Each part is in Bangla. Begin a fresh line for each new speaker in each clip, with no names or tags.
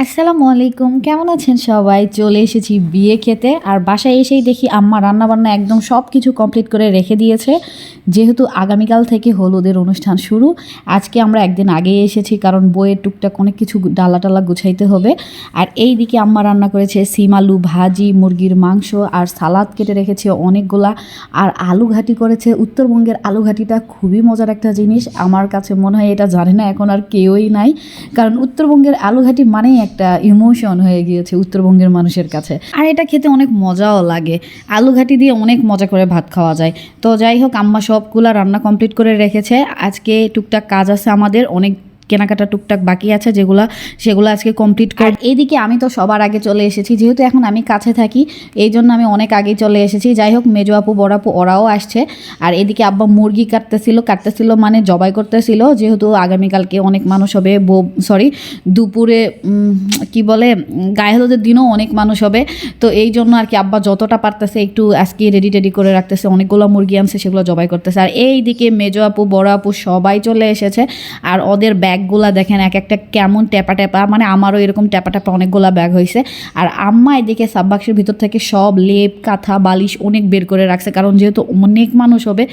আসসালামু আলাইকুম, কেমন আছেন সবাই? চলে এসেছি বিয়ে খেতে। আর বাসায় এসেই দেখি আম্মা রান্নাবান্না একদম সব কিছু কমপ্লিট করে রেখে দিয়েছে। যেহেতু আগামীকাল থেকে হলুদের অনুষ্ঠান শুরু, আজকে আমরা একদিন আগেই এসেছি কারণ বইয়ের টুকটাক অনেক কিছু ডালা টালা গুছাইতে হবে। আর এই দিকে আম্মা রান্না করেছে সিম আলু ভাজি, মুরগির মাংস আর সালাদ কেটে রেখেছে অনেকগুলা। আর আলু ঘাটি করেছে। উত্তরবঙ্গের আলু ঘাটিটা খুবই মজার একটা জিনিস, আমার কাছে মনে হয় এটা জানে না এখন আর কেউই নাই, কারণ উত্তরবঙ্গের আলু ঘাটি মানেই একটা ইমোশন হয়ে গিয়েছে উত্তরবঙ্গের মানুষের কাছে। আর এটা খেতে অনেক মজাও লাগে। আলু ঘাটি দিয়ে অনেক মজা করে ভাত খাওয়া যায়। তো যাই হোক, আম্মা সবগুলা রান্না কমপ্লিট করে রেখেছে। আজকে টুকটাক কাজ আছে আমাদের, অনেক কেনাকাটা টুকটাক বাকি আছে সেগুলো আজকে কমপ্লিট কর। এইদিকে আমি তো সবার আগে চলে এসেছি, যেহেতু এখন আমি কাছে থাকি এই জন্য আমি অনেক আগেই চলে এসেছি। যাই হোক, মেজো আপু বড় আপু ওরাও আসছে। আর এদিকে আব্বা মুরগি কাটতেছিল মানে জবাই করতেছিল, যেহেতু আগামীকালকে অনেক মানুষ হবে। দুপুরে কি বলে গায়ে হলুদের দিনও অনেক মানুষ হবে। তো এই জন্য আর কি আব্বা যতটা পারতেছে একটু আজকে রেডি করে রাখতেছে। অনেকগুলো মুরগি আনছে, সেগুলো জবাই করতেছে। আর এইদিকে মেজো আপু বড় আপু সবাই চলে এসেছে। আর ওদের ব্যাগগুলা দেখেন এক একটা কেমন ট্যাপা, মানে আমারও এরকম ট্যাপা অনেকগুলা ব্যাগ হয়েছে। আর আম্মা এদিকে সাববাক্সের ভিতর থেকে সব লেপ কাঁথা বালিশ অনেক বের করে রাখছে, কারণ যেহেতু অনেক মানুষ হবে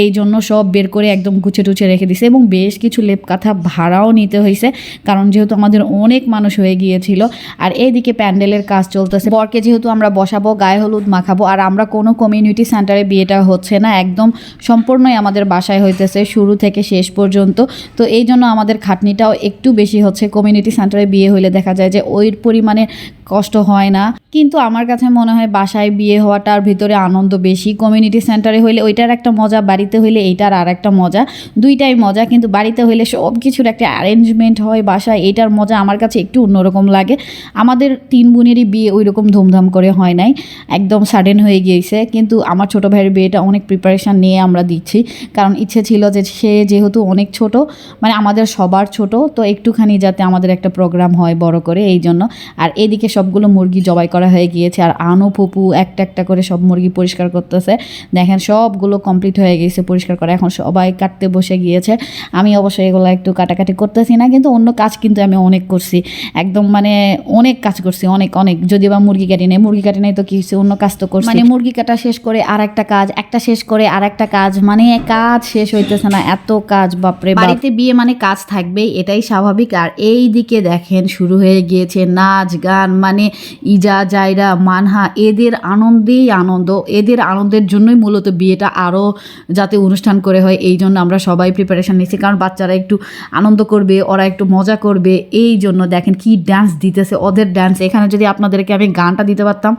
এই জন্য সব বের করে একদম গুছে রেখে দিছে। এবং বেশ কিছু লেপ কাঁথা ভাড়াও নিতে হয়েছে, কারণ যেহেতু আমাদের অনেক মানুষ হয়ে গিয়েছিল। আর এইদিকে প্যান্ডেলের কাজ চলতেছে। বরকে যেহেতু আমরা বসাবো, গায়ে হলুদ মাখাবো। আর আমরা কোনো কমিউনিটি সেন্টারে বিয়েটা হচ্ছে না, একদম সম্পূর্ণই আমাদের বাসায় হইতেছে শুরু থেকে শেষ পর্যন্ত। তো এই জন্য আমাদের খাটনিটাও একটু বেশি হচ্ছে। কমিউনিটি সেন্টারে বিয়ে হইলে দেখা যায় যে ওই পরিমাণে কষ্ট হয় না, কিন্তু আমার কাছে মনে হয় বাসায় বিয়ে হওয়াটার ভিতরে আনন্দ বেশি। কমিউনিটি সেন্টারে হইলে ওইটার একটা মজা, বাড়িতে হইলে এইটার আর একটা মজা, দুইটাই মজা। কিন্তু বাড়িতে হইলে সব কিছুর একটা অ্যারেঞ্জমেন্ট হয়, বাসায় এইটার মজা আমার কাছে একটু অন্যরকম লাগে। আমাদের 3 বোনেরই বিয়ে ওই রকম ধুমধাম করে হয় নাই, একদম সাডেন হয়ে গিয়েছে। কিন্তু আমার ছোটো ভাইয়ের বিয়েটা অনেক প্রিপারেশান নিয়ে আমরা দিচ্ছি, কারণ ইচ্ছে ছিল যে সে যেহেতু অনেক ছোট, মানে আমাদের সবার ছোট, তো একটুখানি যাতে আমাদের একটা প্রোগ্রাম হয় বড় করে, এই জন্য। আর এদিকে সবগুলো মুরগি জবাই করা হয়ে গিয়েছে। আর আনো ফুপু একটা করে সব মুরগি পরিষ্কার করতেছে। দেখেন সবগুলো কমপ্লিট হয়ে গেছে পরিষ্কার করা, এখন সবাই কাটতে বসে গিয়েছে। আমি অবশ্যই এগুলো একটু কাটাকাটি করতেছি না, কিন্তু অন্য কাজ কিন্তু আমি অনেক করছি, একদম মানে অনেক কাজ করছি, অনেক যদি বা মুরগি কাটি নাই তো কিছু অন্য কাজ তো করছি। মানে মুরগি কাটা শেষ করে আর একটা কাজ, একটা শেষ করে আর একটা কাজ, মানে কাজ শেষ হইতেছে না, এত কাজ বাপরে। বাড়িতে বিয়ে মানে কাজ থাকবেই, এটাই স্বাভাবিক। আর এই দিকে দেখেন শুরু হয়ে গিয়েছে নাচ গান, মানে ইজা জায়রা মানহা এদের আনন্দেই আনন্দ, এদের আনন্দের জন্যই মূলত বিয়েটা আরও যাতে অনুষ্ঠান করে হয়, এই জন্য আমরা সবাই প্রিপারেশান নিচ্ছি, কারণ বাচ্চারা একটু আনন্দ করবে, ওরা একটু মজা করবে, এই জন্য। দেখেন কি ডান্স দিতেছে ওদের ডান্স। এখানে যদি আপনাদেরকে আমি গানটা দিতে পারতাম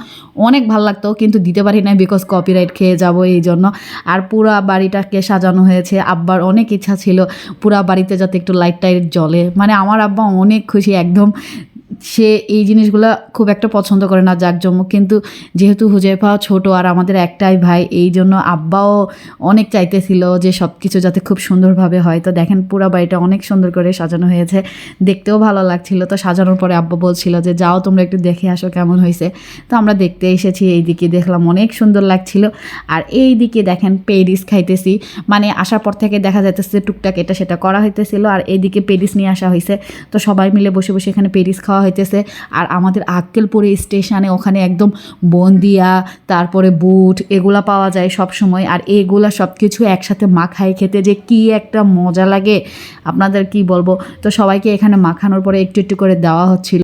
অনেক ভালো লাগতো, কিন্তু দিতে পারি না বিকজ কপিরাইট খেয়ে যাব, এই জন্য। আর পুরা বাড়িটাকে সাজানো হয়েছে। আব্বার অনেক ইচ্ছা ছিল পুরা বাড়িতে যাতে একটু লাইট টাইট জ্বলে, মানে আমার আব্বা অনেক খুশি একদম। সে এই জিনিসগুলো খুব একটা পছন্দ করে না জাঁকজমক, কিন্তু যেহেতু হুজাইফা ছোট আর আমাদের একটাই ভাই, এই জন্য আব্বাও অনেক চাইতেছিল যে সব কিছু যাতে খুব সুন্দরভাবে হয়। তো দেখেন পুরো বাড়িটা অনেক সুন্দর করে সাজানো হয়েছে, দেখতেও ভালো লাগছিল। তো সাজানোর পরে আব্বা বলছিল যে যাও তোমরা একটু দেখে আসো কেমন হয়েছে। তো আমরা দেখতে এসেছি, এইদিকে দেখলাম অনেক সুন্দর লাগছিল। আর এই দিকে দেখেন পেডিস খাইতেছি, মানে আসার পর থেকে দেখা যাইতেছে টুকটাক এটা সেটা করা হইতেছিল। আর এইদিকে পেডিস নিয়ে আসা হয়েছে, তো সবাই মিলে বসে বসে এখানে পেডিস খাওয়া হইতেছে। আর আমাদের আক্কেলপুরে স্টেশনে ওখানে একদম বন্দিয়া, তারপরে বুট এগুলা পাওয়া যায় সব সময়। আর এগুলা সব কিছু একসাথে মাখায় খেতে যে কি একটা মজা লাগে আপনাদের কি বলবো। তো সবাইকে এখানে মাখানোর পরে একটু একটু করে দেওয়া হচ্ছিল।